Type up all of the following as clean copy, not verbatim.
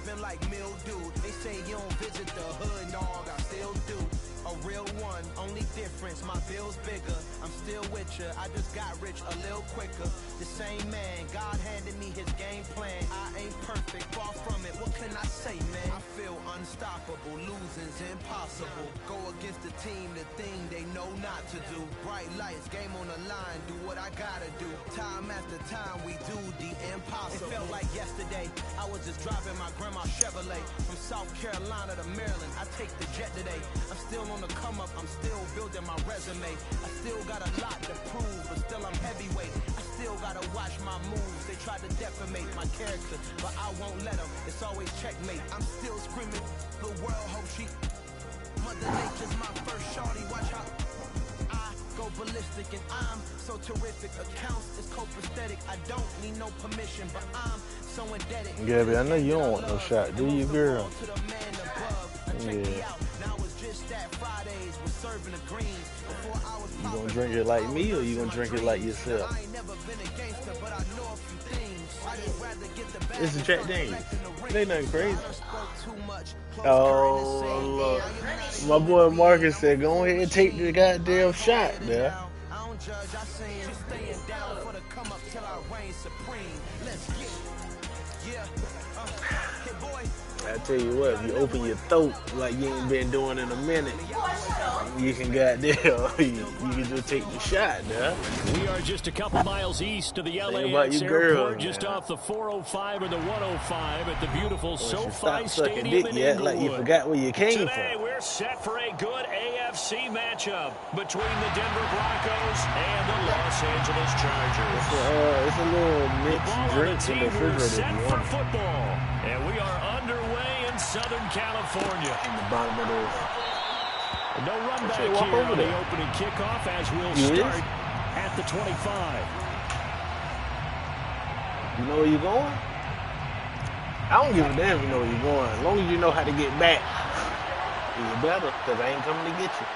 creeping like mildew. They say you don't visit the hood, dog, I still do. A real one, only difference, my bill's bigger. I'm still with ya, I just got rich a little quicker. The same man, God handed me his game plan. I ain't perfect, far from it, what can I say, man? I feel unstoppable, losing's impossible. Go against the team, the thing they know not to do. Bright lights, game on the line, do what I gotta do. Time after time, we do the impossible. It felt like yesterday, I was just driving my grandma's Chevrolet. From South Carolina to Maryland, I take the jet today. I'm still on the come up, I'm still building my resume. I still got a lot to prove, but still I'm heavyweight. I still gotta watch my moves. They try to defamate my character, but I won't let them. It's always checkmate. I'm still screaming, the world hope she. Mother Nature's my first shorty, watch how I go ballistic and I'm so terrific. Accounts is copacetic. I don't need no permission, but I'm so indebted. Gabby, I know you don't want no shot, do you, girl? Yeah. You gonna drink it like me or you gonna drink it like yourself? It's a Jack Daniels. It ain't nothing crazy. Oh, look. My boy Marcus said, go ahead and take the goddamn shot there. I tell you what, if you open your throat like you ain't been doing in a minute, you can goddamn, you can just take the shot, nah. We are just a couple miles east of the LAX airport, just off the 405 or the 105 at the beautiful SoFi Stadium in Inglewood. Like you forgot where you came Today, from. we're set for a good AFC matchup between the Denver Broncos and the Los Angeles Chargers. It's a little mixed drink in the refrigerator. Set for football, and we are underway in Southern California. In the bottom of the... No run back here on the opening kickoff as we'll start at the 25. You know where you're going? I don't give a damn if you know where you're going. As long as you know how to get back, you're better, because I ain't coming to get you.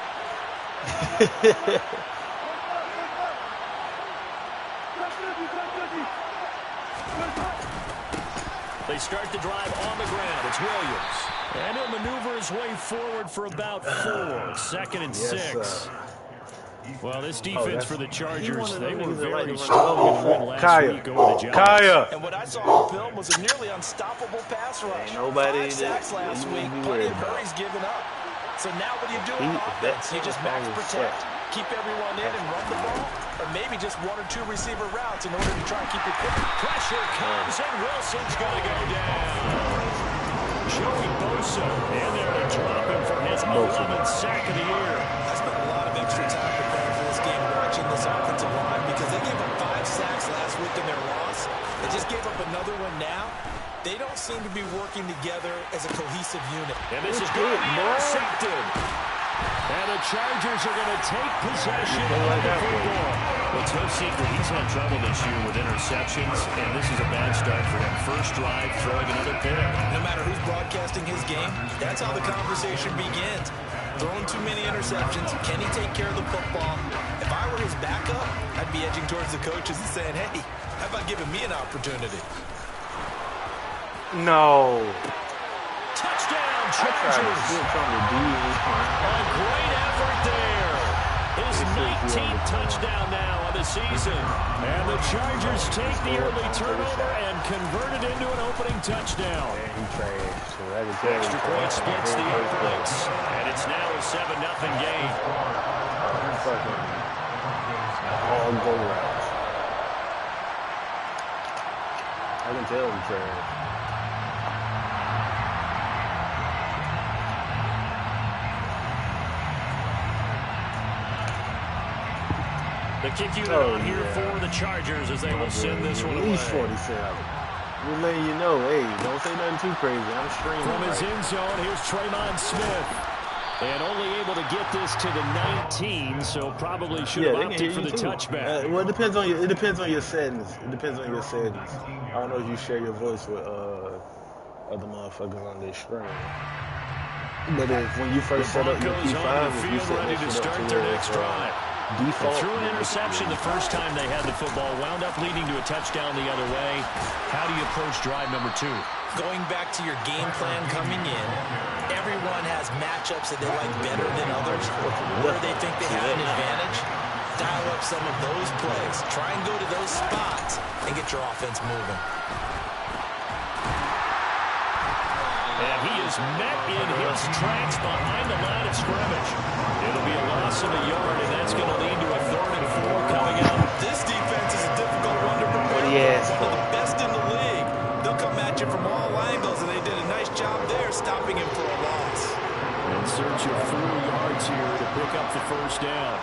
They start the drive on the ground. It's Williams. And he'll maneuver his way forward for about 4. Second and 6. Well, this defense for the Chargers, they were very strong in last week over the Giants. And what I saw on film was a nearly unstoppable pass rush. Nobody 5 sacks last week, plenty of hurries given up. So now what do you do on offense? You just max protect, keep everyone in and run the ball, or maybe just 1 or 2 receiver routes in order to try and keep it quick. Pressure comes, and Wilson's going to go down. Joey Bosa in there to drop him for his 11th sack of the year. I spent a lot of extra time preparing for this game watching this offensive line because they gave up 5 sacks last week in their loss. They just gave up another one now. They don't seem to be working together as a cohesive unit. And this is going to be intercepted. And the Chargers are going to take possession of the football. Well, it's no secret he's had trouble this year with interceptions, and this is a bad start for him. First drive, throwing another pick. No matter who's broadcasting his game, that's how the conversation begins. Throwing too many interceptions. Can he take care of the football? If I were his backup, I'd be edging towards the coaches and saying, hey, how about giving me an opportunity? No. Touchdown, Chargers. A great effort there. His 19th touchdown now of the season. And the Chargers take the early turnover and convert it into an opening touchdown. Extra point splits the points. And it's now a 7-0 game. All go routes. I can tell him trash. The kick unit on here for the Chargers as they will send this one away. At least 47. We're letting you know, hey, don't say nothing too crazy. I'm streaming. From his end zone, here's Tremon Smith. And only able to get this to the 19, so probably should have opted for the touchback. Well, it depends on your settings. It depends on your settings. I don't know if you share your voice with other motherfuckers on this stream. But when you first set up your P5, if you set ready to start their next drive. default. Threw an interception the first time they had the football, wound up leading to a touchdown the other way. How do you approach drive number 2? Going back to your game plan coming in, everyone has matchups that they like better than others, where they think they have an advantage. Dial up some of those plays. Try and go to those spots and get your offense moving. And he is met in his tracks behind the line of scrimmage. It'll be a loss of a yard, and that's going to lead to a 3rd and 4 coming up. This defense is a difficult one to prepare. One of the best in the league. They'll come at you from all angles, and they did a nice job there stopping him for a loss. In search of 4 yards here to pick up the first down.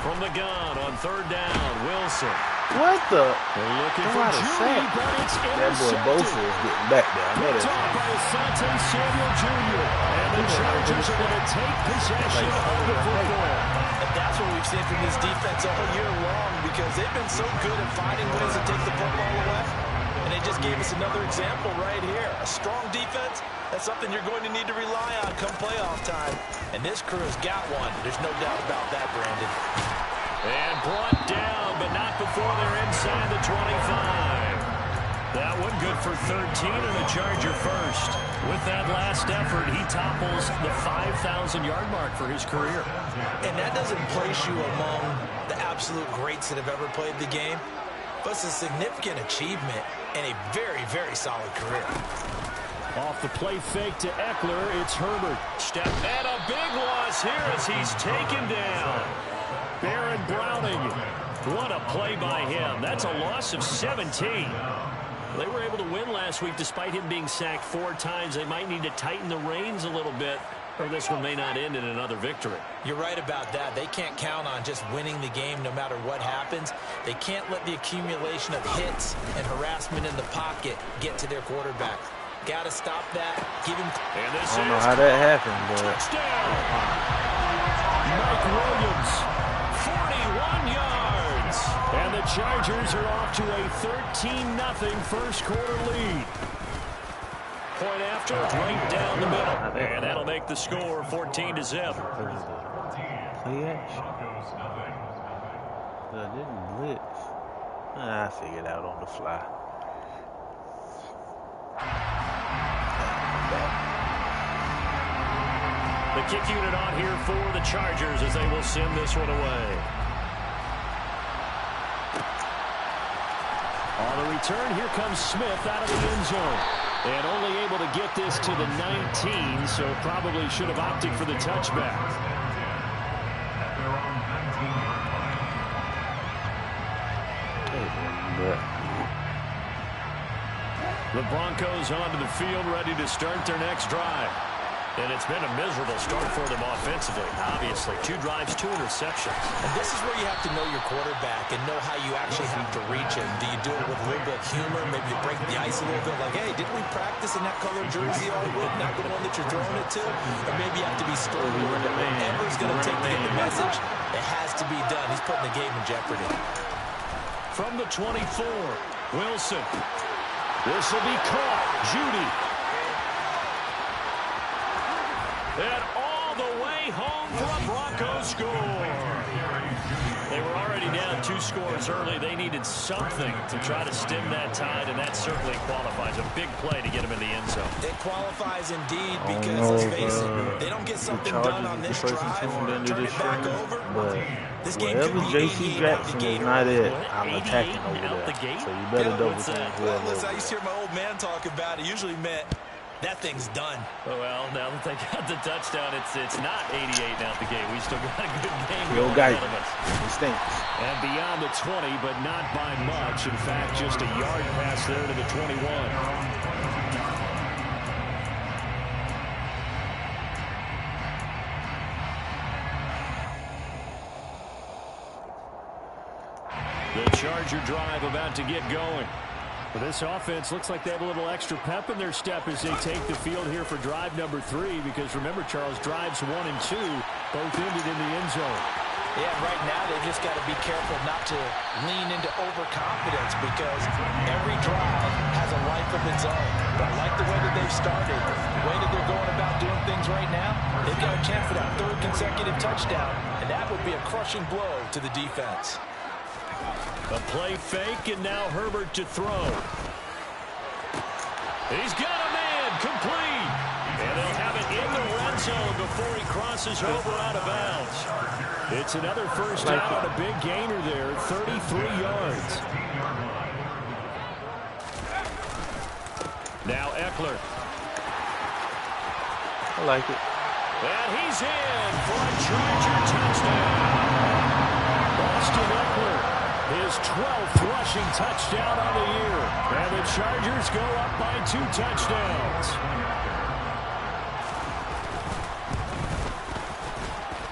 From the gun on 3rd down, Wilson. What the? They're looking for What a Judy, sack. but it's That boy intercepted. Bosa is getting back there. I know Picked that. off by Asante Samuel Jr. And the Chargers are going to take possession of the football. And that's what we've seen from this defense all year long, because they've been so good at finding ways to take the football away. And they just gave us another example right here. A strong defense, that's something you're going to need to rely on come playoff time. And this crew has got one. There's no doubt about that, Brandon. And brought down, but not before they're inside the 25. That one good for 13 and a Charger first. With that last effort, he topples the 5,000-yard mark for his career. And that doesn't place you among the absolute greats that have ever played the game, but it's a significant achievement and a very, very solid career. Off the play fake to Eckler, it's Herbert. Step and a big loss here as he's taken down. Baron Browning. What a play by him. That's a loss of 17. They were able to win last week despite him being sacked 4 times. They might need to tighten the reins a little bit, or this one may not end in another victory. You're right about that. They can't count on just winning the game no matter what happens. They can't let the accumulation of hits and harassment in the pocket get to their quarterback. Got to stop that. Give him. And this I don't know how that happened, but touchdown. Mike Williams, 41 yards. And the Chargers are off to a 13-0 first quarter lead. Point after, right down the middle. And that'll make the score 14-0. play action. I didn't blitz. I figured out on the fly. The kick unit on here for the Chargers as they will send this one away. On the return, here comes Smith out of the end zone. And only able to get this to the 19, so probably should have opted for the touchback. The Broncos onto the field, ready to start their next drive. And it's been a miserable start for them offensively. Obviously, 2 drives, 2 interceptions. And this is where you have to know your quarterback and know how you actually have to reach him. Do you do it with a little bit of humor, maybe you break the ice a little bit, like, hey, didn't we practice in that color jersey all week, not the one that you're throwing it to? Or maybe you have to be strong. Whatever's going to take to get the message, it has to be done. He's putting the game in jeopardy. From the 24, Wilson. This will be caught. Judy. And all the way home for a Broncos score. They were already down 2 scores early. They needed something to try to stem that tide, and that certainly qualifies. A big play to get them in the end zone. It qualifies indeed because, let's face it, they don't get something done on this drive, turn it back over. But this game could wherever be J.C. Jackson is not it, I'm attacking over there. So you better double team Well, whoever. listen, I used to hear my old man talk about it. Usually meant that thing's done. Well, now that they got the touchdown, it's not 88 out the gate. We still got a good game Yo, going guys, ahead of us. he stinks. And beyond the 20, but not by much. In fact, just a yard pass there to the 21. The Charger drive about to get going. Well, this offense looks like they have a little extra pep in their step as they take the field here for drive number 3, because remember, Charles, drives 1 and 2 both ended in the end zone. Yeah, right now they've just got to be careful not to lean into overconfidence, because every drive has a life of open zone. But I like the way that they've started, the way that they're going about doing things right now. They've got a chance for that third consecutive touchdown, and that would be a crushing blow to the defense. A play fake, and now Herbert to throw. He's got a man, complete. And they'll have it in the red zone before he crosses over out of bounds. It's another first down on a big gainer there, 33 yards. Now Eckler. I like it. And he's in for a Charger touchdown. Austin Eckler, his 12th rushing touchdown on the year. And the Chargers go up by 2 touchdowns.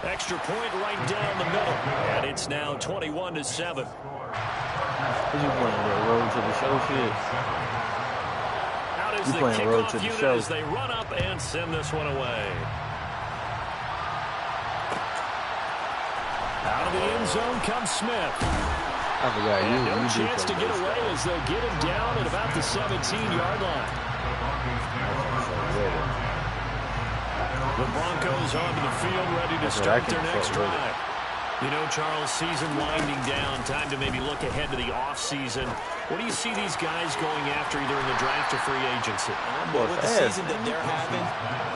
Extra point right down the middle. And it's now 21-7. Is you playing the road to the show shit? Out is the playing road kickoff to the unit show. as they run up and send this one away. Out of the end zone comes Smith. I forgot you. No You chance to get away as they'll get him down at about the 17-yard line. The Broncos onto the field, ready to start their next drive. You know, Charles, season winding down, time to maybe look ahead to the offseason. What do you see these guys going after either in the draft or free agency? Well, with the season that they're having,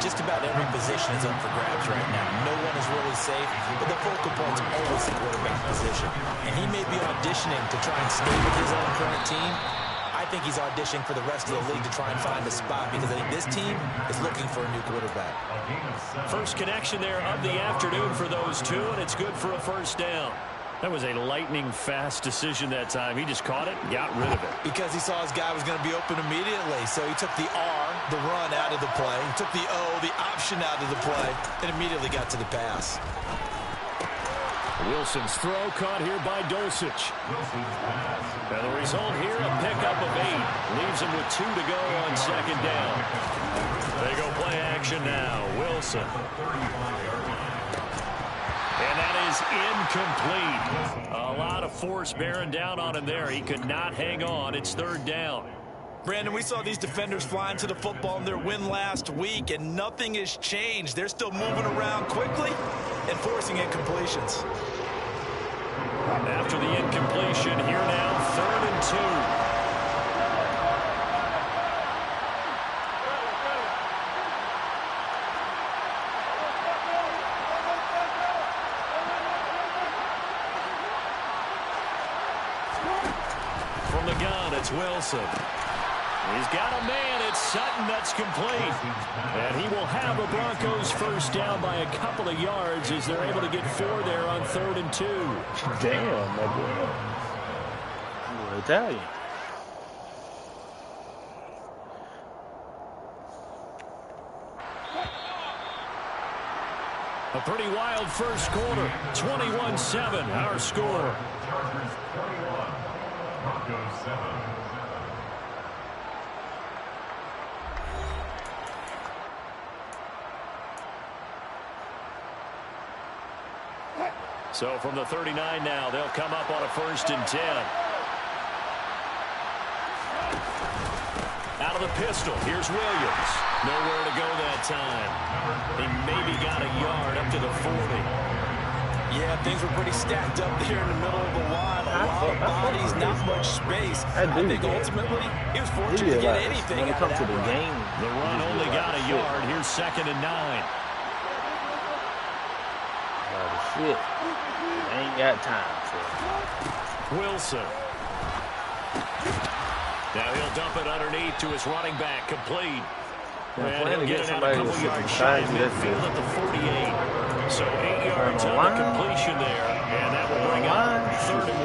just about every position is up for grabs right now. No one is really safe, but the focal point's always the quarterback position. And he may be auditioning to try and stay with his own current team. I think he's auditioning for the rest of the league to try and find a spot because I think this team is looking for a new quarterback. First connection there of the afternoon for those two, and it's good for a first down. That was a lightning-fast decision that time. He just caught it and got rid of it. Because he saw his guy was going to be open immediately, so he took the R, the run, out of the play. He took the O, the option, out of the play, and immediately got to the pass. Wilson's throw caught here by Dulcich. And the result here, a pickup of 8. Leaves him with 2 to go on second down. They go play action now. Wilson. And that is incomplete. A lot of force bearing down on him there. He could not hang on. It's third down. Brandon, we saw these defenders flying to the football in their win last week, and nothing has changed. They're still moving around quickly and forcing incompletions. After the incompletion, here now, 3rd and 2. From the gun, it's Wilson. He's got a man. It's Sutton. That's complete. And he will have a Broncos first down by a couple of yards as they're able to get 4 there on 3rd and 2. Damn, my boy. I'm Italian. A pretty wild first quarter. 21-7, our score. Chargers 21, Broncos 7. So from the 39 now, they'll come up on a 1st and 10. Out of the pistol, here's Williams. Nowhere to go that time. He maybe got a yard up to the 40. Yeah, things were pretty stacked up there in the middle of the line. A lot of bodies, not much space. I think ultimately he was fortunate to get anything when it out of comes to that the run. game. The run only got a yard. Here's 2nd and 9. A lot of shit. I ain't got time for it. Wilson. Now he'll dump it underneath to his running back, complete. Now, And he'll get it out a couple yards shy of midfield at the 48. So 8 yards on the completion there, and that will bring up 3rd and 1.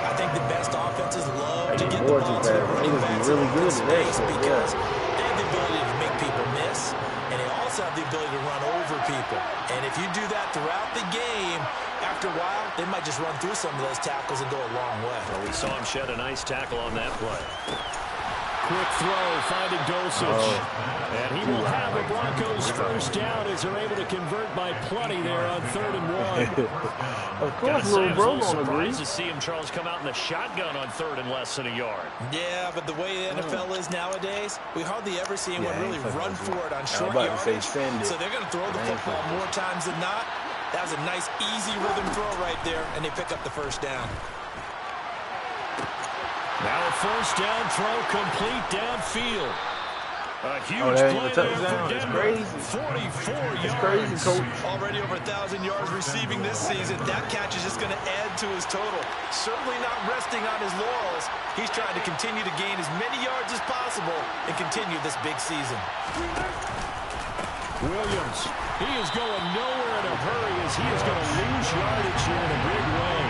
I think the best offenses love to get the ball to the running backs really in good space today, because they have the ability to make people miss, and they also have the ability to run over people. And if you do that throughout the game, after a while, they might just run through some of those tackles and go a long way. Well, we saw him shed a nice tackle on that play. quick throw, finding Dulcich. And he will have the Broncos first down as they're able to convert by plenty there on 3rd and 1. Of course, little bro won't agree. Surprised to see him, Charles, come out in the shotgun on 3rd and less than a yard. Yeah, but the way the NFL is nowadays, we hardly ever see anyone really run for it on short yardage. So they're going to throw the football more times than not. That was a nice, easy rhythm throw right there, and they pick up the first down. Now a first down throw complete downfield. A huge play there for Denver. 44 yards. Crazy, Coach. Already over 1,000 yards receiving this season. That catch is just going to add to his total. Certainly not resting on his laurels. He's trying to continue to gain as many yards as possible and continue this big season. Williams, he is going nowhere in a hurry as he is going to lose yardage here in a big way.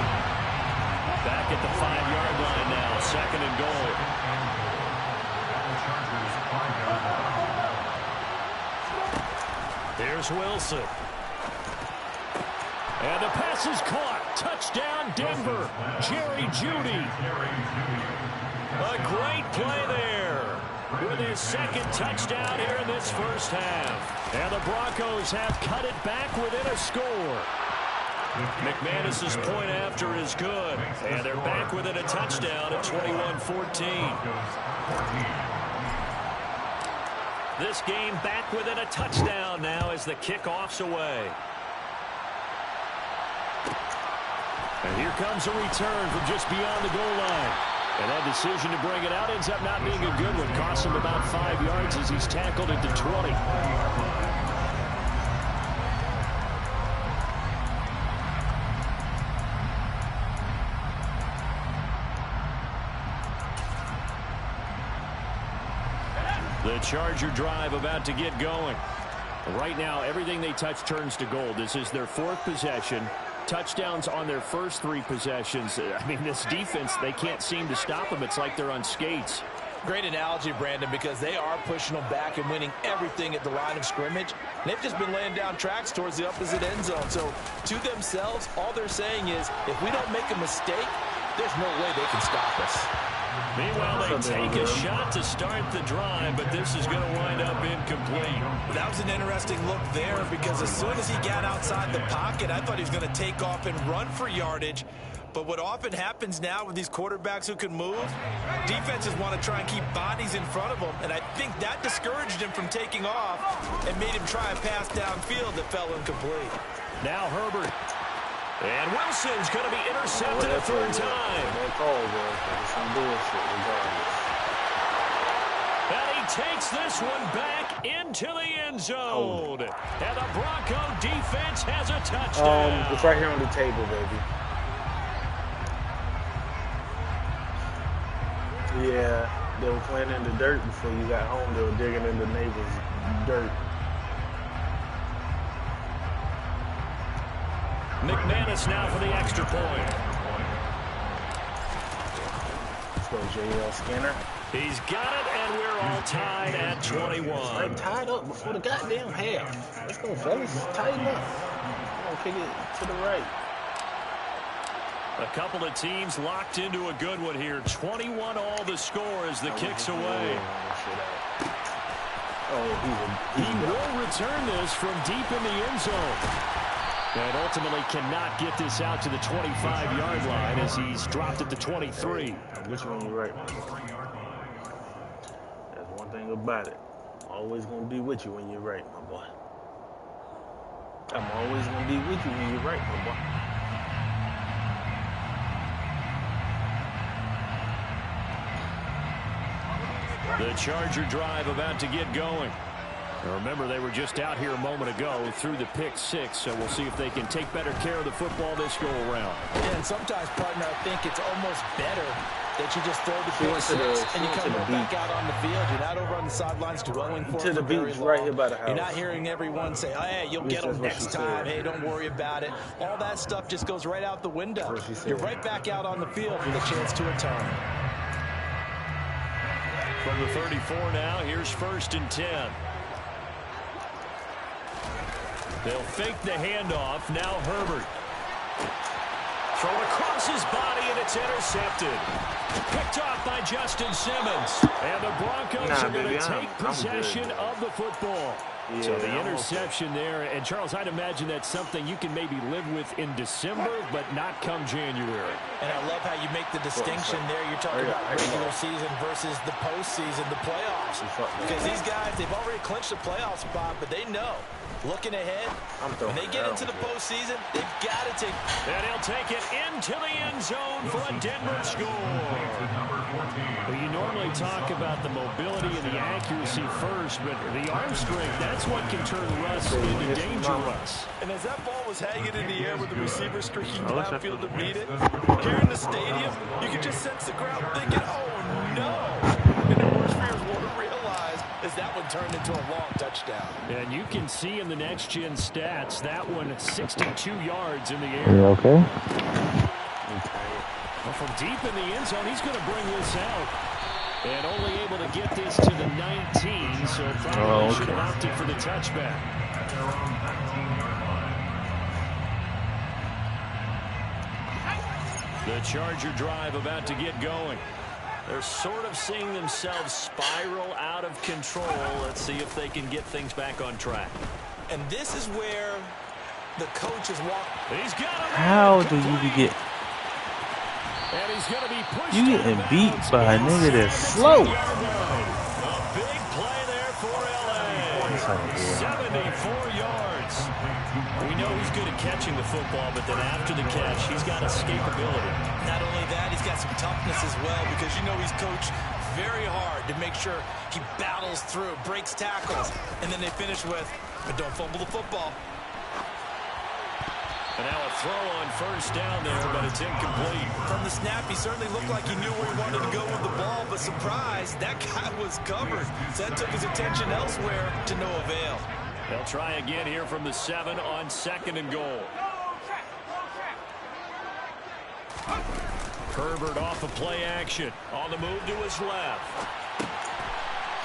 Back at the 5-yard line now, 2nd and goal. Here's Wilson. And the pass is caught. Touchdown, Denver. Jerry Jeudy. A great play there with his 2nd touchdown here in this first half. And the Broncos have cut it back within a score. McManus's point after is good. And they're back within a touchdown at 21-14. This game back within a touchdown now as the kickoff's away. And here comes a return from just beyond the goal line. And that decision to bring it out ends up not being a good one. Costs him about 5 yards as he's tackled into 20. The Charger drive about to get going. Right now, everything they touch turns to gold. This is their 4th possession. Touchdowns on their first 3 possessions. I mean, this defense, they can't seem to stop them. It's like they're on skates. Great analogy, Brandon, because they are pushing them back and winning everything at the line of scrimmage. They've just been laying down tracks towards the opposite end zone. So, to themselves, all they're saying is, if we don't make a mistake, there's no way they can stop us. Meanwhile, they take a shot to start the drive, but this is going to wind up incomplete. That was an interesting look there because as soon as he got outside the pocket, I thought he was going to take off and run for yardage. But what often happens now with these quarterbacks who can move, defenses want to try and keep bodies in front of them, and I think that discouraged him from taking off and made him try a pass downfield that fell incomplete. Now Herbert. And Wilson's going to be intercepted a 3rd time. And he takes this one back into the end zone. And the Bronco defense has a touchdown. It's right here on the table, baby. Yeah, they were playing in the dirt before you got home. They were digging in the neighbor's dirt. McManus now for the extra point. Let's go, J.L. Skinner. He's got it, and we're all tied at 21. Like tied up before the goddamn half. Let's go, fellas. Tighten up. I'm going to kick it to the right. A couple of teams locked into a good one here. 21 all the score as the kick's away. He will return this from deep in the end zone. And ultimately cannot get this out to the 25-yard line as he's dropped at the 23. Which one you right? That's one thing about it. I'm always going to be with you when you're right, my boy. I'm always going to be with you when you're right, my boy. The Charger drive about to get going. Now remember, they were just out here a moment ago through the pick 6, so we'll see if they can take better care of the football this go-around. Yeah, and sometimes, partner, I think it's almost better that you just throw the pick 6 and you come back out on the field. You're not over on the sidelines dwelling for to the beach right here by the house. You're not hearing everyone say, oh, hey, you'll get them next time. Hey, don't worry about it. All that stuff just goes right out the window. You're right back out on the field with a chance to return. From the 34 now, here's 1st and 10. They'll fake the handoff. Now Herbert. Thrown across his body, and it's intercepted. Picked off by Justin Simmons. And the Broncos are going to take possession of the football. Yeah, So the interception there. And, Charles, I'd imagine that's something you can maybe live with in December, but not come January. And I love how you make the distinction there. You're talking about regular season versus the postseason, the playoffs. Because these guys, they've already clinched the playoff spot, but they know, looking ahead, when they get into the postseason, they've got to take. And he'll take it into the end zone for a Denver score. Well, you normally talk about the mobility and the accuracy first, but the arm strength, that's what can turn Russ into dangerous. And as that ball was hanging in the air with the receiver streaking downfield to meet it, here in the stadium, you could just sense the crowd thinking, oh, no. And the worst fears won't realize as that one turned into a long touchdown. And you can see in the next-gen stats, that one 62 yards in the air. You okay? Well, from deep in the end zone, he's going to bring this out. And only able to get this to the 19, so probably should have opted for the touchback. The Charger drive about to get going. They're sort of seeing themselves spiral out of control. Let's see if they can get things back on track. And this is where the coach is walking. He's got him. How do you get? And he's going to be pushed. You getting beat by a nigga that's slow. A big play there for LA. 74 yards. We know he's good at catching the football, but then after the catch, he's got escapability. Not only that, he's got some toughness as well, because you know he's coached very hard to make sure he battles through, breaks tackles, and then they finish with, but don't fumble the football. And now a throw on first down there, but it's incomplete. From the snap, he certainly looked like he knew where he wanted to go with the ball, but surprise, that guy was covered. So that took his attention elsewhere to no avail. They'll try again here from the 7 on 2nd and goal. Herbert off of play action. On the move to his left.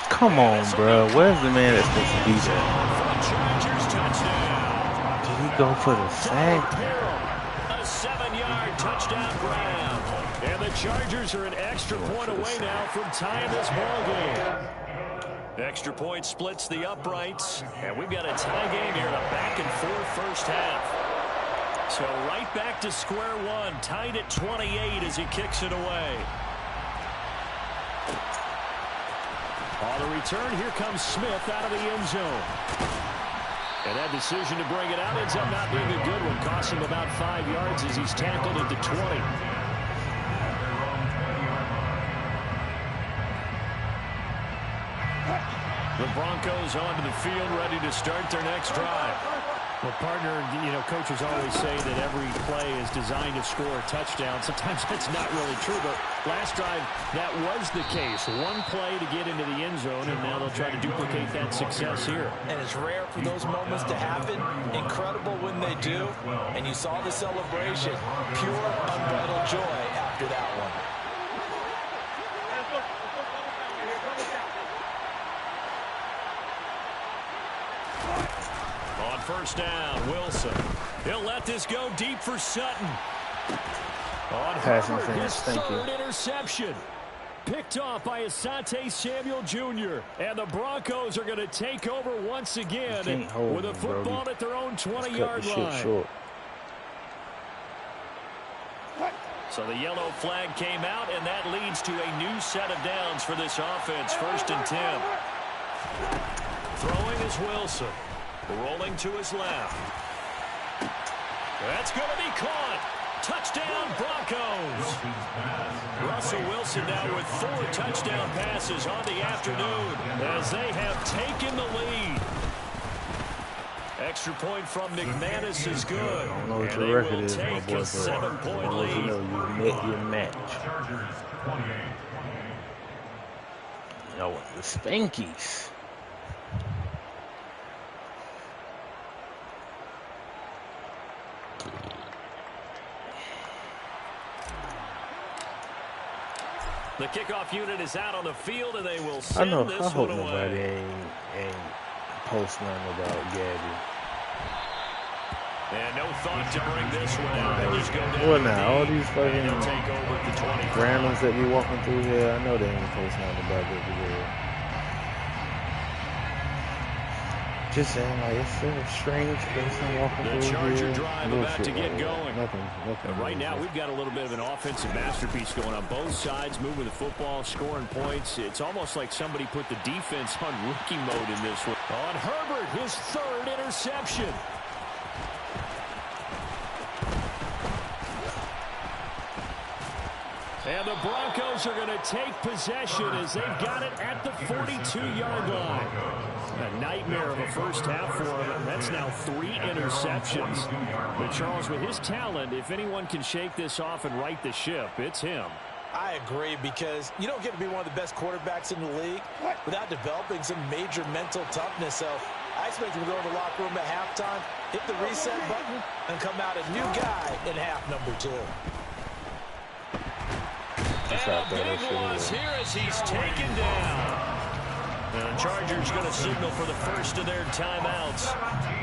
Come on, bro. Where's the man that's supposed to be there? Chargers touchdown. Did he go for the sack? A 7-yard touchdown grab. And the Chargers are an extra point away now from tying this ball game. Extra point splits the uprights. And we've got a tie game here in a back-and-forth first half. So right back to square one. Tied at 28 as he kicks it away. On the return, here comes Smith out of the end zone. And that decision to bring it out ends up not being a good one. Costs him about 5 yards as he's tackled at the 20. The Broncos onto the field, ready to start their next drive. Well, partner, you know, coaches always say that every play is designed to score a touchdown. Sometimes that's not really true, but last drive, that was the case. One play to get into the end zone, and now they'll try to duplicate that success here. And it's rare for those moments to happen. Incredible when they do. And you saw the celebration. Pure, unbridled joy after that one. On first down, Wilson. He'll let this go deep for Sutton. On Herbert, his third interception. Picked off by Asante Samuel Jr. And the Broncos are going to take over once again with a football at their own 20-yard line. So the yellow flag came out, and that leads to a new set of downs for this offense. 1st and 10. Throwing is Wilson. Rolling to his left. That's going to be caught. Touchdown, Broncos. Russell Wilson now with 4 touchdown passes on the afternoon as they have taken the lead. Extra point from McManus is good. I don't know what and your record is, take my boy. a 7-point lead. You know, you met your match. You know what? The Spankies. The kickoff unit is out on the field, and they will send this one away. I hope nobody ain't post nothing about Gabby. And no thought to bring this one out. They'll just go down. Well, now, all these fucking take over at the 20. randoms that be walking through here, I know they ain't posting on the back of the video. Just saying, like, it's so strange person walking The through Charger here. drive Little about to shit get like that. going. Nothing. And right now, we've got a little bit of an offensive masterpiece going on both sides, moving the football, scoring points. It's almost like somebody put the defense on rookie mode in this one. On Herbert, his third interception. And the Broncos are going to take possession as they've got it at the 42-yard line. A nightmare of a first half for him, and that's now 3 interceptions. But Charles, with his talent, if anyone can shake this off and right the ship, it's him. I agree, because you don't get to be one of the best quarterbacks in the league without developing some major mental toughness. So I expect him to go in the locker room at halftime, hit the reset button, and come out a new guy in half number 2. And a big loss here as he's taken down. The Chargers going to signal for the first of their timeouts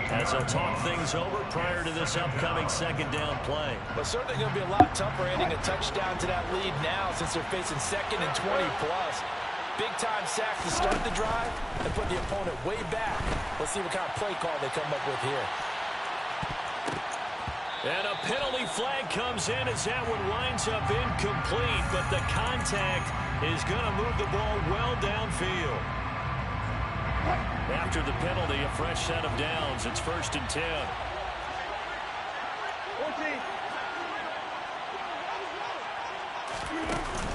as they'll talk things over prior to this upcoming second down play. But certainly going to be a lot tougher adding a touchdown to that lead now since they're facing 2nd and 20+. Big-time sacks to start the drive and put the opponent way back. Let's see what kind of play call they come up with here. And a penalty flag comes in as that one winds up incomplete, but the contact is going to move the ball well downfield. After the penalty, a fresh set of downs. It's 1st and 10.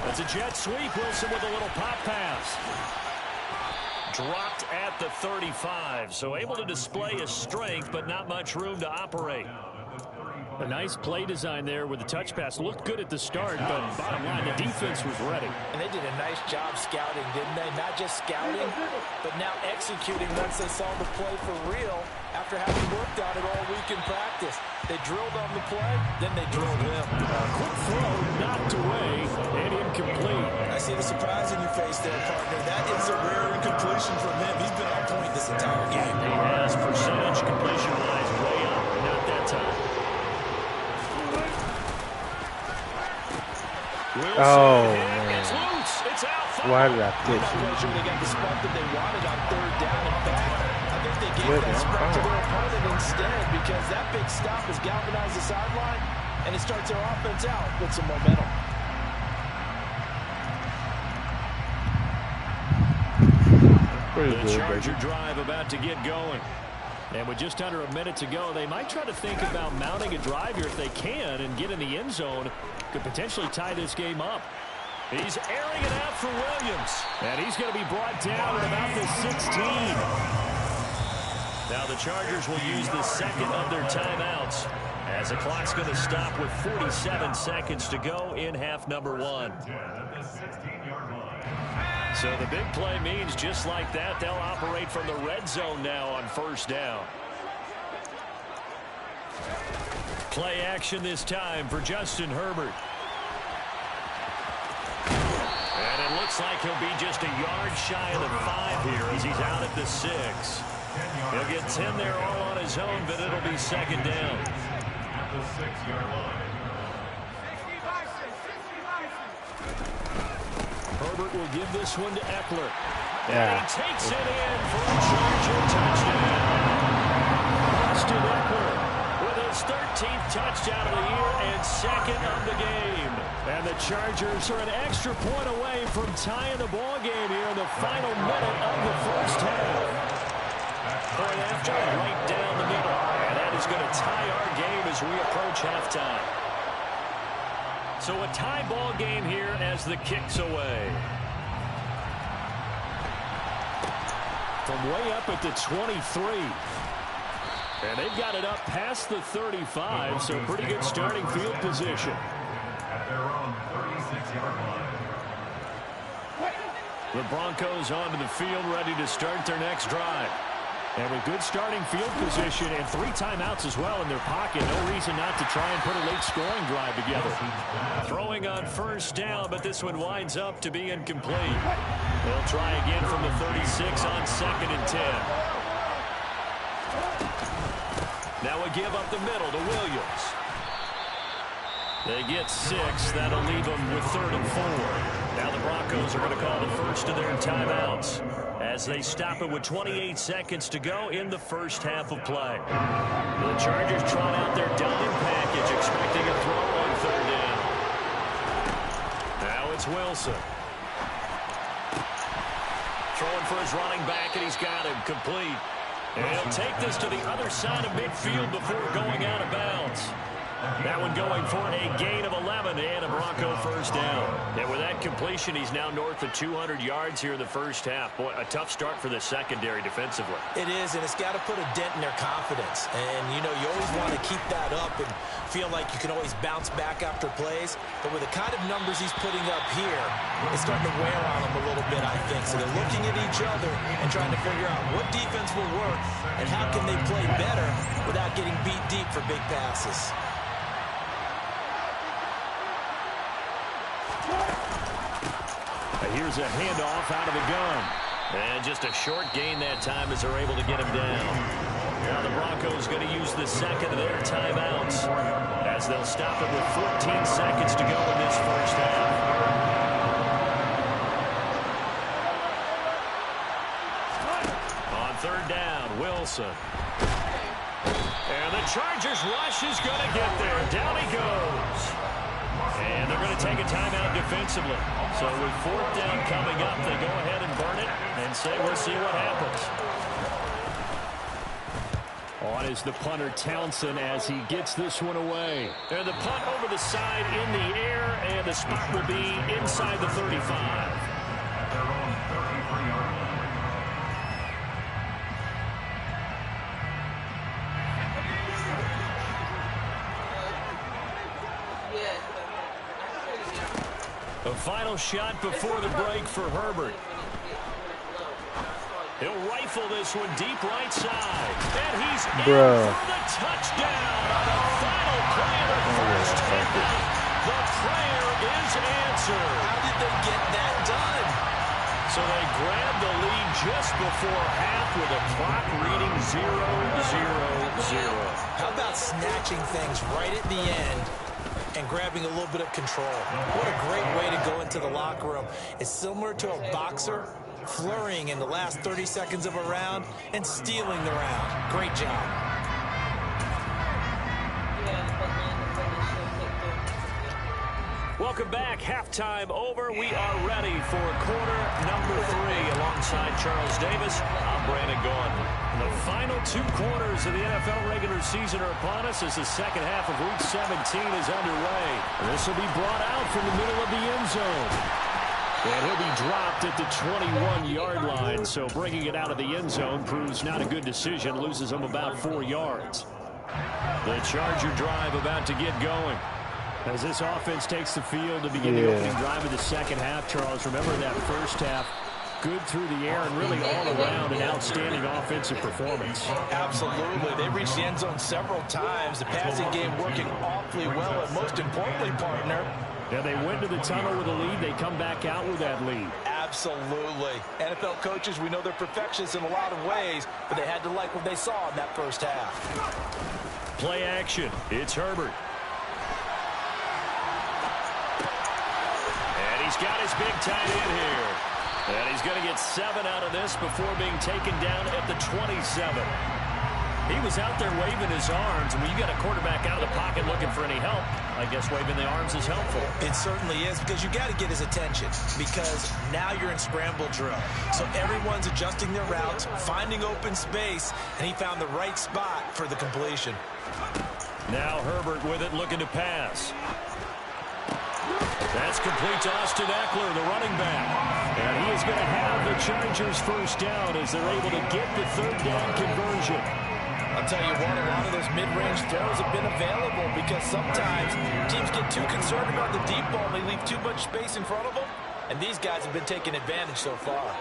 That's a jet sweep. Wilson with a little pop pass. Dropped at the 35, so able to display his strength, but not much room to operate. A nice play design there with the touch pass. Looked good at the start, but bottom line, the defense was ready. And they did a nice job scouting, didn't they? Not just scouting, but now executing once they saw the play for real after having worked on it all week in practice. They drilled on the play, then they drilled him. Quick throw, knocked away, and incomplete. I see the surprise in your face there, partner. That is a rare incompletion from him. He's been on point this entire game. He has percentage completion-wise way up, not that time. Wilson, man. It's loose. It's out. Why did I pitch I'm not sure they got the spot that they wanted on 3rd down. In fact, I think they gave that spot to their opponent instead, because that big stop has galvanized the sideline, and it starts their offense out with some momentum. The Charger drive about to get going. And with just under a minute to go, they might try to think about mounting a drive here if they can and get in the end zone. Could potentially tie this game up. He's airing it out for Williams. And he's going to be brought down at about the 16. Now the Chargers will use the second of their timeouts as the clock's going to stop with 47 seconds to go in half number 1. So the big play means just like that, they'll operate from the red zone now on 1st down. Play action this time for Justin Herbert. And it looks like he'll be just a yard shy of the 5 here as he's out at the 6. He'll get 10 there all on his own, but it'll be 2nd down. At the 6-yard line. Herbert will give this one to Eckler. Yeah. And he takes it in for a Charger touchdown. Austin Eckler with his 13th touchdown of the year and 2nd of the game. And the Chargers are an extra point away from tying the ball game here in the final minute of the first half. Point after, right down the middle. And that is going to tie our game as we approach halftime. So a tie ball game here as the kick's away. From way up at the 23. And they've got it up past the 35, so pretty good starting field position. At their own 36-yard line. The Broncos onto the field, ready to start their next drive. And with good starting field position and 3 timeouts as well in their pocket, no reason not to try and put a late scoring drive together. Throwing on 1st down, but this one winds up to be incomplete. They'll try again from the 36 on 2nd and 10. Now a give up the middle to Williams. They get 6. That'll leave them with 3rd and 4. Now the Broncos are going to call the first of their timeouts as they stop it with 28 seconds to go in the first half of play. The Chargers trot out their dime package, expecting a throw on 3rd down. Now it's Wilson. Throwing for his running back, and he's got him complete. And he'll take this to the other side of midfield before going out of bounds. That one going for a gain of 11 and a Bronco first down. And with that completion, he's now north of 200 yards here in the first half. Boy, a tough start for the secondary defensively. It is, and it's got to put a dent in their confidence. And, you know, you always want to keep that up and feel like you can always bounce back after plays. But with the kind of numbers he's putting up here, it's starting to wear on them a little bit, I think. So they're looking at each other and trying to figure out what defense will work and how can they play better without getting beat deep for big passes. Here's a handoff out of the gun. And just a short gain that time as they're able to get him down. Now the Broncos going to use the second of their timeouts as they'll stop it with 14 seconds to go in this first half. On 3rd down, Wilson. And the Chargers rush is going to get there. Down he goes. And they're going to take a timeout defensively. So with 4th down coming up, they go ahead and burn it and say we'll see what happens. On is the punter Townsend as he gets this one away. And the punt over the side in the air, and the spot will be inside the 35. At their own 33-yard line. A final shot before the break for Herbert. He'll rifle this one deep right side. And he's in for the touchdown on the final play of the first half. The prayer is answered. How did they get that done? So they grabbed the lead just before half with a clock reading 0-0-0. How about snatching things right at the end and grabbing a little bit of control? What a great way to go into the locker room. It's similar to a boxer flurrying in the last 30 seconds of a round and stealing the round. Great job. Welcome back. Halftime over. We are ready for quarter number 3. Alongside Charles Davis, I'm Brandon Gaudin. The final 2 quarters of the NFL regular season are upon us as the second half of Week 17 is underway. This will be brought out from the middle of the end zone. And he'll be dropped at the 21-yard line, so bringing it out of the end zone proves not a good decision, loses him about 4 yards. The Charger drive about to get going. As this offense takes the field to begin the opening drive of the second half, Charles, remember that first half, good through the air and really all around an outstanding offensive performance. Absolutely. They reached the end zone several times. The passing game working awfully well, and most importantly, partner, yeah, they went to the tunnel with a lead. They come back out with that lead. Absolutely. NFL coaches, we know they're perfectionists in a lot of ways, but they had to like what they saw in that first half. Play action. It's Herbert. And he's got his big tight end here. And he's going to get 7 out of this before being taken down at the 27. He was out there waving his arms, and when you got a quarterback out of the pocket looking for any help, I guess waving the arms is helpful. It certainly is, because you got to get his attention, because now you're in scramble drill. So everyone's adjusting their routes, finding open space, and he found the right spot for the completion. Now Herbert with it, looking to pass. That's complete to Austin Eckler, the running back. And he is going to have the Chargers first down as they're able to get the 3rd down conversion. I'll tell you what, a lot of those mid-range throws have been available because sometimes teams get too concerned about the deep ball. They leave too much space in front of them, and these guys have been taking advantage so far.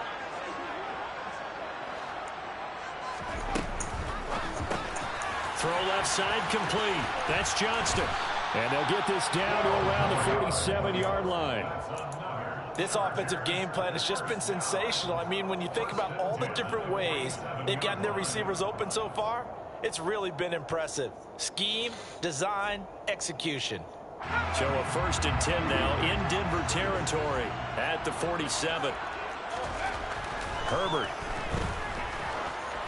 Throw left side complete. That's Johnston. And they'll get this down to around the 47-yard line. This offensive game plan has just been sensational. I mean, when you think about all the different ways they've gotten their receivers open so far, It's really been impressive. Scheme, design, execution. So a 1st and 10 now in Denver territory at the 47. Herbert.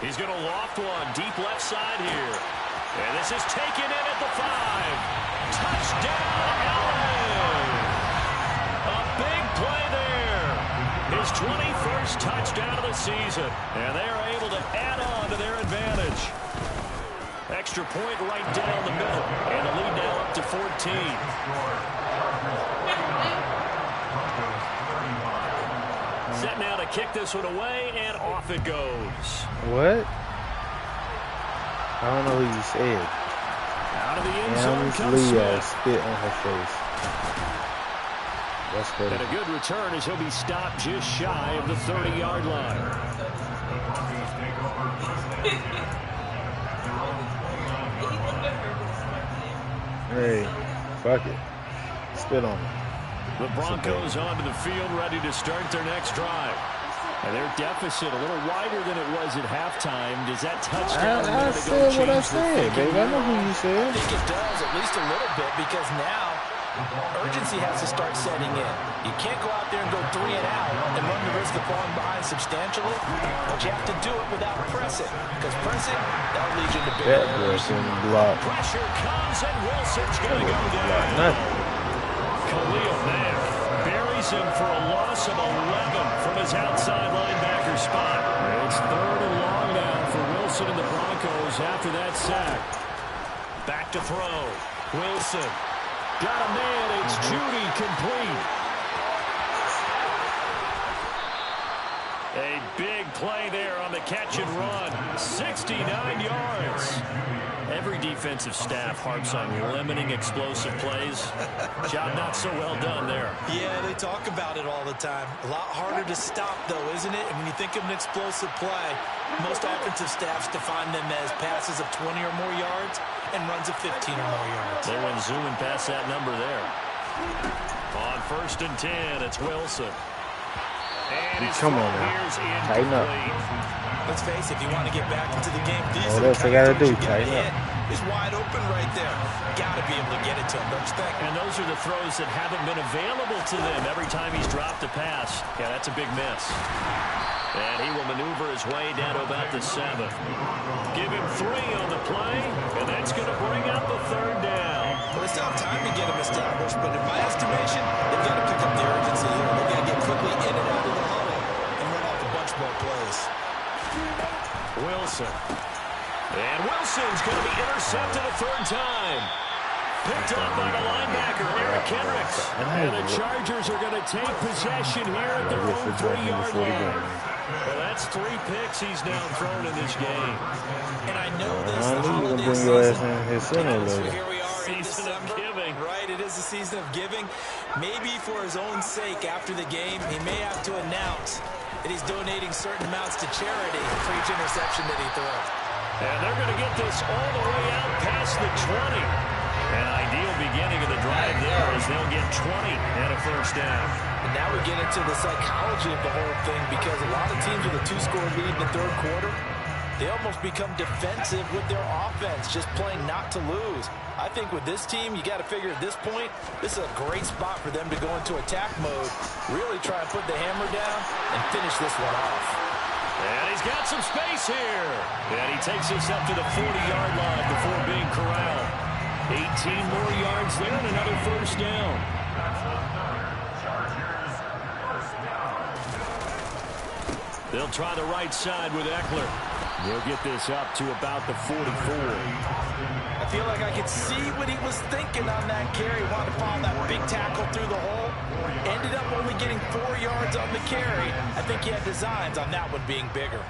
He's going to loft one deep left side here. And this is taken in at the 5. Touchdown, LA! A big play there. His 21st touchdown of the season. And they are able to add on to their advantage. Extra point right down the middle. And the lead now up to 14. Set now to kick this one away, and off it goes. What? I don't know who you said. Out of the end zone comes Leo Smith. spit on her face. That's good. And a good return as he'll be stopped just shy of the 30-yard line. Hey, fuck it. Spit on it. The Broncos onto the field, ready to start their next drive. And their deficit a little wider than it was at halftime. Does that touchdown? I said what I said, baby. I know who you said. I think it does, at least a little bit, because now urgency has to start setting in. You can't go out there and go 3 and out and run the risk of falling behind substantially, but you have to do it without pressing, because pressing, that'll lead you to big That errors. was in the block. Pressure comes, and Wilson's going to go down. Nothing. Khalil Mack buries him for a loss of 11 from his outside linebacker spot. It's 3rd and long now for Wilson and the Broncos after that sack. Back to throw. Wilson. Got a man. It's Judy complete. A big play there on the catch and run. 69 yards. Every defensive staff harps on limiting explosive plays. Job not so well done there. Yeah, they talk about it all the time. A lot harder to stop, though, isn't it? And when you think of an explosive play, most offensive staffs define them as passes of 20 or more yards and runs of 15 or more yards. They went zooming past that number there. On 1st and 10, it's Wilson. And his Come on, throw man. here's Tighten up. incomplete. Let's face it, if you want to get back into the game, these Oh, are the that's what kind I of gotta throws do, you gotta tighten up. hit. It's wide open right there. Got to be able to get it to him, don't you think? And those are the throws that haven't been available to them every time he's dropped a pass. Yeah, that's a big miss. And he will maneuver his way down to about the 7. Give him 3 on the play, and that's going to bring up the 3rd down. Well, they still have time to get him established, but in my estimation, they've got to pick up the urgency here. They've got to get quickly in and out of the huddle and run off a bunch more plays. Wilson. And Wilson's going to be intercepted a 3rd time. Picked up by the linebacker, Eric Kendricks. And the Chargers are going to take possession here at their own 3-yard line. Well, that's 3 picks he's now thrown in this game. And I know this I is the knew you were holiday gonna bring your ass season. in here sooner or So later. here we are in Season of December, giving. right? It is the season of giving. Maybe for his own sake after the game, he may have to announce that he's donating certain amounts to charity for each interception that he throws. And they're going to get this all the way out past the 20. An ideal beginning of the drive there as they'll get 20 and a 1st down. And now we get into the psychology of the whole thing, because a lot of teams with a 2-score lead in the 3rd quarter, they almost become defensive with their offense, just playing not to lose. I think with this team, you got to figure at this point, this is a great spot for them to go into attack mode, really try and put the hammer down and finish this one off. And he's got some space here. And he takes us up to the 40-yard line before being corralled. 18 more yards there and another 1st down. They'll try the right side with Eckler. They'll get this up to about the 44. I feel like I could see what he was thinking on that carry. Wanted to follow that big tackle through the hole. Ended up only getting 4 yards on the carry. I think he had designs on that one being bigger.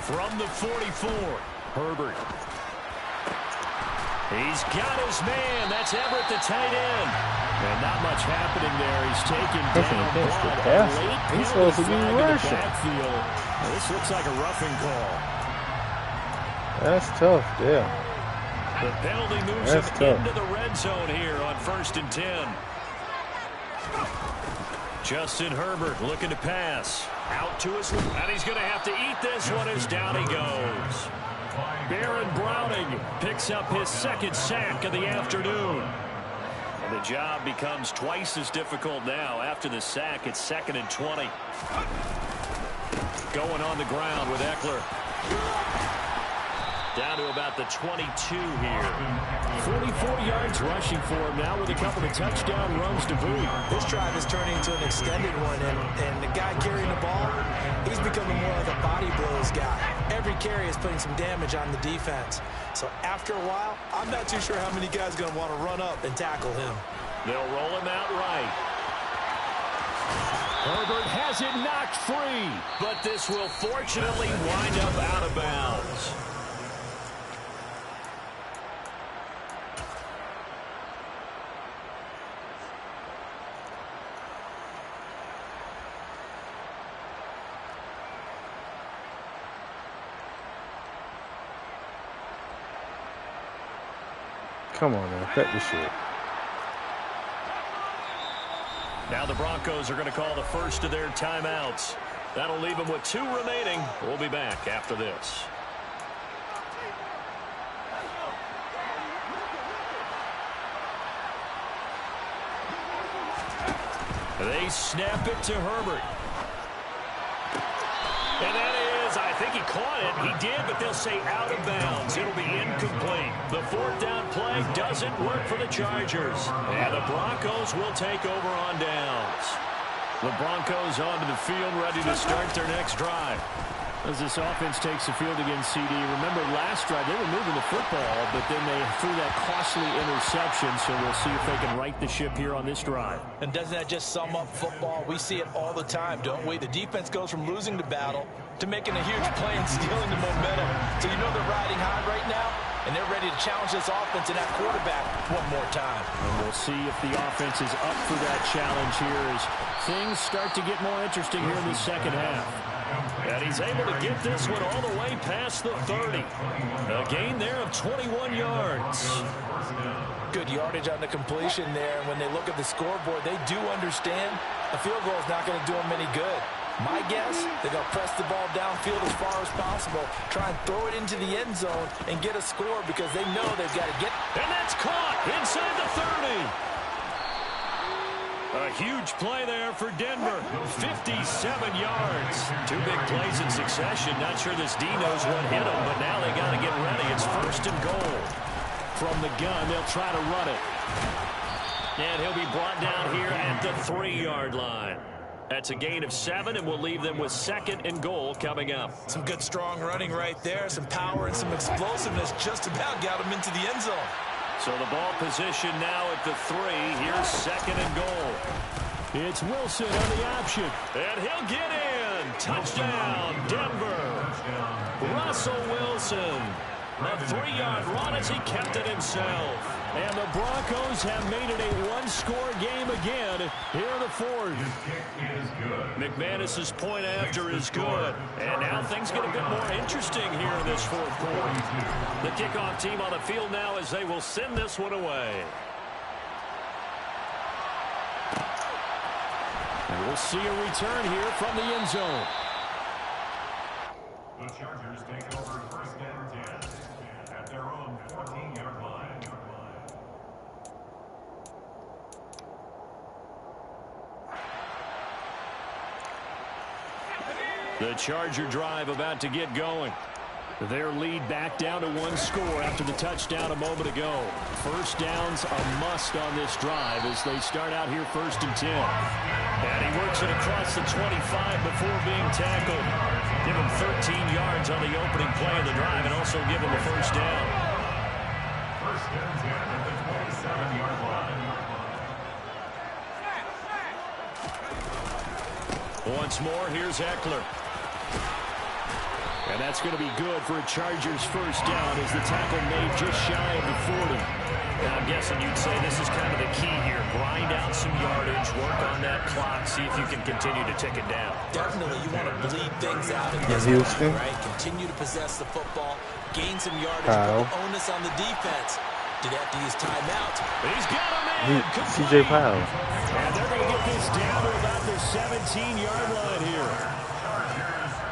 From the 44, Herbert. He's got his man. That's Everett, the tight end. And not much happening there. He's taken down blood. He's supposed to be rushing. Backfield. This looks like a roughing call. That's tough, yeah. The penalty moves That's him tough. into the red zone here on 1st and 10. Justin Herbert looking to pass. Out to his left, and he's going to have to eat this one as down he goes. Baron Browning picks up his second sack of the afternoon. And the job becomes twice as difficult now. After the sack, it's 2nd and 20. Going on the ground with Eckler. Down to about the 22 here. 44 yards rushing for him now with a couple of touchdown runs to boot. This drive is turning into an extended one, and the guy carrying the ball, he's becoming more like a body blows guy. Every carry is putting some damage on the defense. So after a while, I'm not too sure how many guys are going to want to run up and tackle him. They'll roll him out right. Herbert has it knocked free, but this will fortunately wind up out of bounds. Come on, man. Cut this shit. Now the Broncos are going to call the first of their timeouts. That'll leave them with 2 remaining. We'll be back after this. They snap it to Herbert. And that is, I think he caught it. He did, but they'll say out of bounds. It'll be incomplete. The 4th down play doesn't work for the Chargers. And the Broncos will take over on downs. The Broncos onto the field, ready to start their next drive. As this offense takes the field against CD, remember last drive, they were moving the football, but then they threw that costly interception, so we'll see if they can right the ship here on this drive. And doesn't that just sum up football? We see it all the time, don't we? The defense goes from losing the battle to making a huge play and stealing the momentum. So you know they're riding high right now, and they're ready to challenge this offense and that quarterback one more time. And we'll see if the offense is up for that challenge here as things start to get more interesting here in the second half. And he's able to get this one all the way past the 30. A gain there of 21 yards. Good yardage on the completion there. And when they look at the scoreboard, they do understand a field goal is not going to do them any good. My guess, they're going to press the ball downfield as far as possible, try and throw it into the end zone and get a score because they know they've got to get. And that's caught inside the 30. A huge play there for Denver. 57 yards. 2 big plays in succession. Not sure this D knows what hit him, but now they got to get ready. It's 1st and goal. From the gun, they'll try to run it. And he'll be brought down here at the 3-yard line. That's a gain of 7, and we'll leave them with 2nd and goal coming up. Some good strong running right there. Some power and some explosiveness just about got him into the end zone. So the ball position now at the 3. Here's 2nd and goal. It's Wilson on the option. And he'll get in. Touchdown, Denver. Russell Wilson. A 3-yard run as he kept it himself. And the Broncos have made it a 1-score game again here in the 4th. McManus's point after is good. And now things get a bit more interesting here in this 4th quarter. The kickoff team on the field now as they will send this one away. And we'll see a return here from the end zone. The Chargers take over 1st and 10 at their own 14-yard line. The Charger drive about to get going. Their lead back down to 1 score after the touchdown a moment ago. 1st down's a must on this drive as they start out here 1st and 10. And he works it across the 25 before being tackled. Give him 13 yards on the opening play of the drive and also give him a 1st down. 1st and 10 at the 27-yard line. Once more, here's Eckler. And that's going to be good for a Chargers 1st down as the tackle made just shy of the 40. Now, I'm guessing you'd say this is kind of the key here. Grind out some yardage, work on that clock, see if you can continue to tick it down. Definitely, you want to bleed things out in this Houston, right? Continue to possess the football, gain some yardage, put the onus on the defense. Did have to use timeout. He's got him in. CJ Powell. And they're going to get this down to about the 17-yard line here.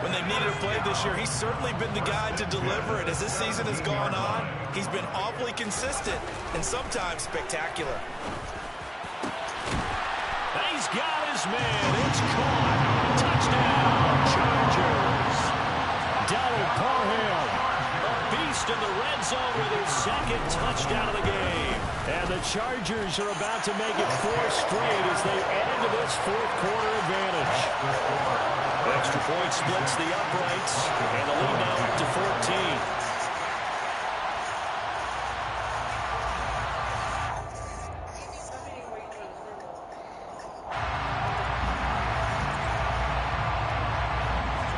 When they've needed a play this year, he's certainly been the guy to deliver it. As this season has gone on, he's been awfully consistent and sometimes spectacular. He's got his man. It's caught. Touchdown, Chargers. Donald Parham, a beast in the red zone with his second touchdown of the game. And the Chargers are about to make it 4 straight as they add to this fourth-quarter advantage. Extra point splits the uprights, and the lead now up to 14.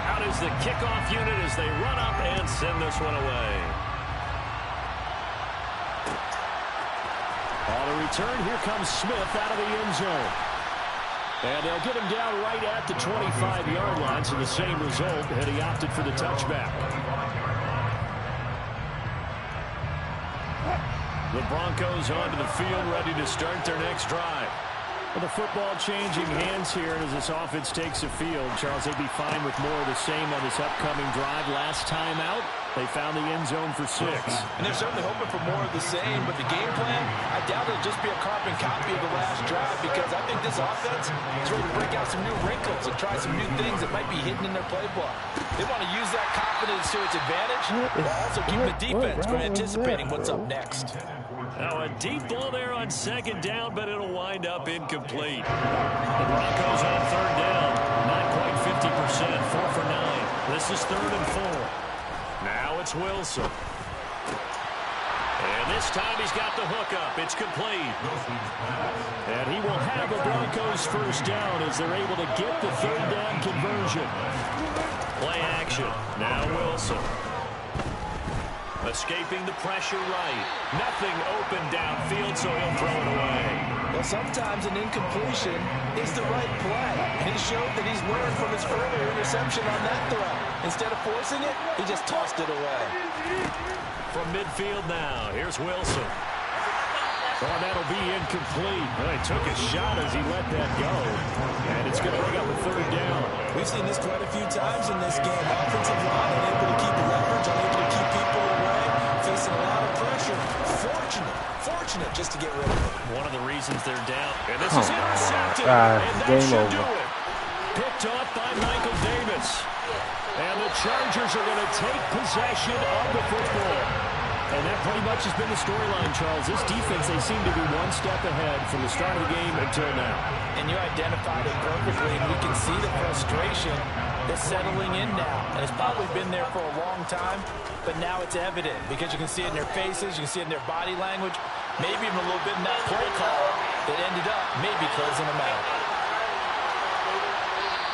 Out is the kickoff unit as they run up and send this one away. On the return, here comes Smith out of the end zone. And they'll get him down right at the 25-yard line, so the same result, and he opted for the touchback. The Broncos onto the field, ready to start their next drive. Well, the football changing hands here, and as this offense takes the field, Charles, they'd be fine with more of the same on this upcoming drive. Last time out, they found the end zone for 6. And they're certainly hoping for more of the same, but the game plan, I doubt it'll just be a carbon copy of the last drive, because I think this offense is ready to break out some new wrinkles and try some new things that might be hidden in their playbook. They want to use that confidence to its advantage, while also keeping the defense from anticipating what's up next. Now a deep ball there on second down, but it'll wind up incomplete. The Broncos on third down, not quite 50%, 4 for 9. This is 3rd and 4. Now it's Wilson. And this time he's got the hookup. It's complete. And he will have the Broncos first down as they're able to get the third down conversion. Play action. Now Wilson. Escaping the pressure right. Nothing open downfield, so he'll throw it away. Well, sometimes an incompletion is the right play. And he showed that he's learned from his earlier interception on that throw. Instead of forcing it, he just tossed it away. From midfield now, here's Wilson. Oh, that'll be incomplete. Well, he took a shot as he let that go. And it's going to bring up a third down. We've seen this quite a few times in this game. Offensive line unable to keep leverage, unable to keep people away, facing a lot of pressure. Fortunate just to get rid of it. One of the reasons they're down. And this is intercepted. God, And that game should over. do it. Picked off by Michael Davis. And the Chargers are going to take possession of the football. And that pretty much has been the storyline, Charles. This defense, they seem to be one step ahead from the start of the game until now. And you identified it perfectly, and we can see the frustration that's settling in now. And it's probably been there for a long time, but now it's evident because you can see it in their faces, you can see it in their body language, maybe even a little bit in that play call that ended up maybe closing them out.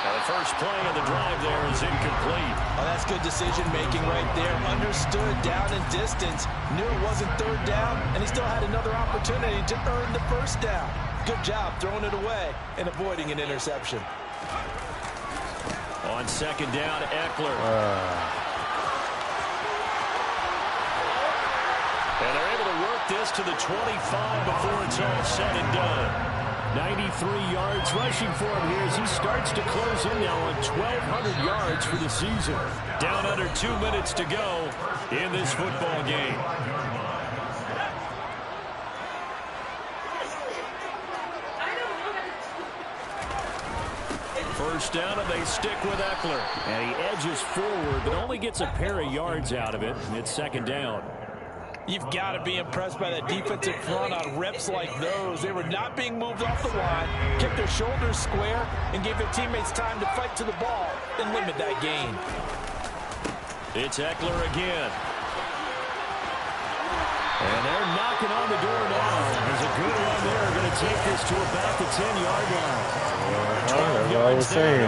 Now the first play of the drive there is incomplete. Oh, that's good decision-making right there. Understood down and distance. Knew it wasn't third down, and he still had another opportunity to earn the first down. Good job throwing it away and avoiding an interception. On second down, Eckler. And they're able to work this to the 25 before it's all said and done. 93 yards rushing for him here as he starts to close in now on 1,200 yards for the season. Down under 2 minutes to go in this football game. First down, and they stick with Eckler. And he edges forward, but only gets a pair of yards out of it, and it's second down. You've got to be impressed by that defensive front on reps like those. They were not being moved off the line, kept their shoulders square, and gave their teammates time to fight to the ball and limit that gain. It's Eckler again. And they're knocking on the door now. There's a good run there. Going to take this to about the 10-yard line. That's all I was saying.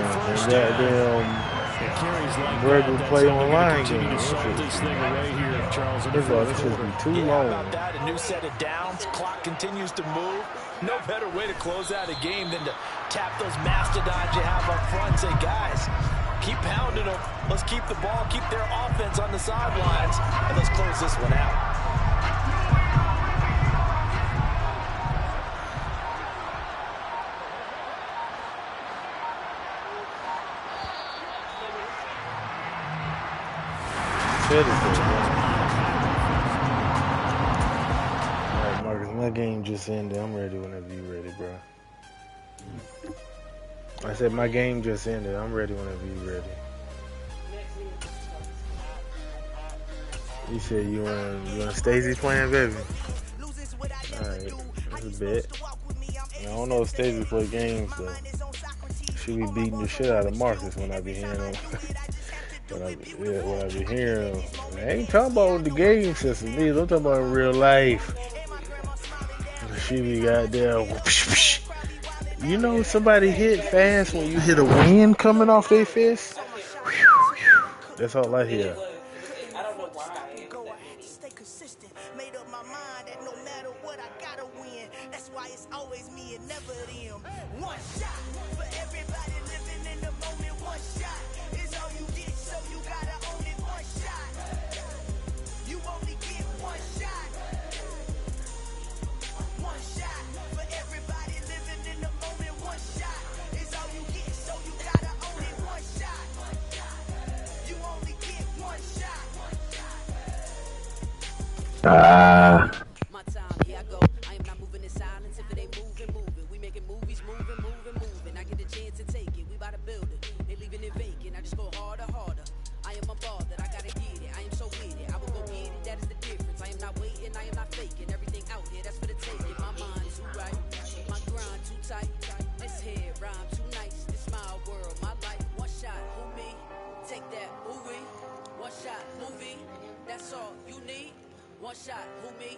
And regular play online game. This thing away here, Charles. This should be too long. How about that? A new set of downs. Clock continues to move. No better way to close out a game than to tap those mastodons you have up front and say, guys, keep pounding them. Let's keep the ball, keep their offense on the sidelines, and let's close this one out. said it. All right, Marcus, my game just ended. I'm ready whenever you ready, bro. I said my game just ended. I'm ready whenever you ready. You said you want Stacey playing, baby? Alright, that's a bet. I don't know if Stacey play games though. She be beating the shit out of Marcus when I be hearing them. when I be hearing them. I ain't talking about the game system, either. I'm talking about in real life. She be goddamn. You know somebody hit fast when you hit a wind coming off their fist? That's all I hear. I don't know why. Stay consistent. Made up my mind that no matter what I gotta win. That's why it's always me and never them. One shot for everybody living in the moment. One shot is all you get, so you gotta own it. One shot. You only get one shot. One shot for everybody living in the moment. One shot is all you get, so you gotta own it. One shot. You only get one shot. My time, here I go. I am not moving in silence. If it ain't moving. We making movies, moving. I get a chance to take it. We bout to build it. They leaving it vacant. I just go harder. I am a ball that I gotta get it. I am so with it. I will go get it. That is the difference. I am not waiting. I am not faking. Everything out here, that's for the taking. My mind too right. My grind too tight. This head rhyme too nice. This my world, my life. One shot, who me? Take that, movie. One shot, movie. That's all you need. One shot, who me?